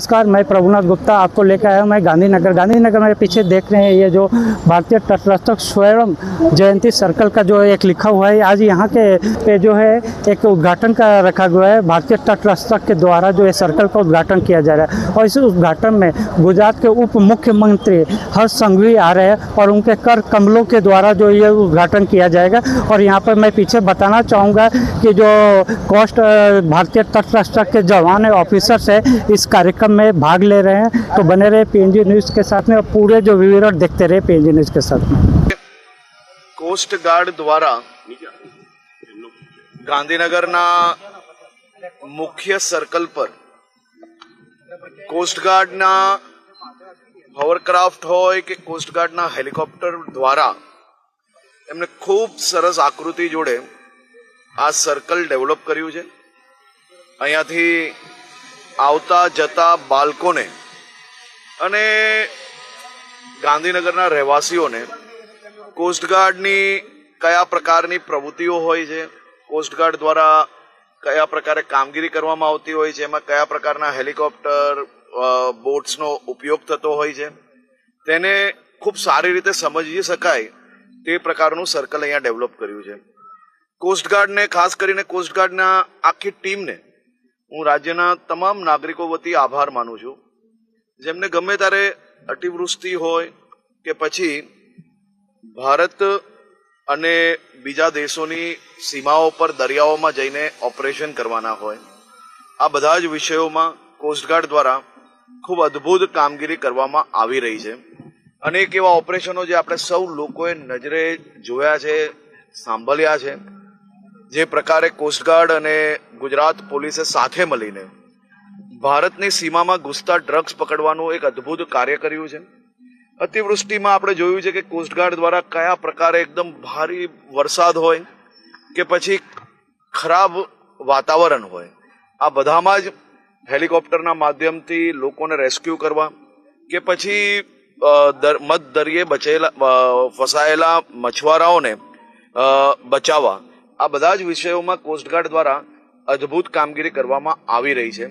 नमस्कार, मैं प्रभुनाथ गुप्ता आपको लेकर आया हूँ। मैं गांधीनगर में पीछे देख रहे हैं ये जो भारतीय तटरक्षक स्वयं जयंती सर्कल का जो एक लिखा हुआ है। आज यहाँ के पे जो है एक उद्घाटन का रखा हुआ है। भारतीय तटरक्षक के द्वारा जो है सर्कल का उद्घाटन किया जा रहा है और इस उद्घाटन में गुजरात के उप मुख्यमंत्री हर्ष संघवी आ रहे हैं और उनके कर कमलों के द्वारा जो ये उद्घाटन किया जाएगा। और यहाँ पर मैं पीछे बताना चाहूँगा कि जो कोस्ट भारतीय तटरक्षक के जवान ऑफिसर्स है इस कार्यक्रम में भाग ले रहे हैं। तो बने रहे पीएनजी न्यूज़ के साथ में और पूरे जो विवरण देखते रहे पीएनजी न्यूज़ के साथ में। कोस्ट गार्ड द्वारा गांधीनगरना मुख्य सर्कल पर कोस्ट गार्डना होवरक्राफ्ट होय के कोस्ट गार्डना हेलिकॉप्टर द्वारा एमने खूब सरस आकृति जोड़े आ सर्कल डेवलप कर्યું છે। અહીંયાથી આવતા જતા બાળકોને અને ગાંધીનગરના રહેવાસીઓને કોસ્ટગાર્ડની કયા પ્રકારની પ્રવૃત્તિઓ હોય છે, કોસ્ટગાર્ડ દ્વારા કયા પ્રકારે કામગીરી કરવામાં આવતી હોય છે, એમાં કયા પ્રકારના હેલિકોપ્ટર બોટ્સનો ઉપયોગ થતો હોય છે તેને ખૂબ સારી રીતે સમજી શકાય તે પ્રકારનું સર્કલ અહીંયા ડેવલપ કર્યું છે। કોસ્ટગાર્ડને ખાસ કરીને કોસ્ટગાર્ડના આખી ટીમને હું રાજ્યના તમામ નાગરિકો વતી આભાર માનું છું, જેમને ગમે ત્યારે અતિવૃષ્ટિ હોય કે પછી ભારત અને બીજા દેશોની સીમાઓ પર દરિયાઓમાં જઈને ઓપરેશન કરવાના હોય, આ બધા જ વિષયોમાં કોસ્ટગાર્ડ દ્વારા ખૂબ અદ્ભુત કામગીરી કરવામાં આવી રહી છે। અનેક એવા ઓપરેશનો જે આપણે સૌ લોકોએ નજરે જોયા છે, સાંભળ્યા છે, જે પ્રકારે કોસ્ટગાર્ડ અને ગુજરાત પોલીસે સાથે મળીને ભારતની સીમામાં ઘૂસતા ડ્રગ્સ પકડવાનું એક અદ્ભુત કાર્ય કર્યું છે। અતિવૃષ્ટિમાં આપણે જોયું છે કે કોસ્ટગાર્ડ દ્વારા કયા પ્રકારે એકદમ ભારે વરસાદ હોય કે પછી ખરાબ વાતાવરણ હોય, આ બધામાં જ હેલિકોપ્ટરના માધ્યમથી લોકોને રેસ્ક્યુ કરવા કે પછી મધ દરિયે ફસાયેલા મછુઆરાઓને બચાવવા, આ બધા જ વિષયોમાં કોસ્ટગાર્ડ દ્વારા અદ્ભુત કામગીરી કરવામાં આવી રહી છે।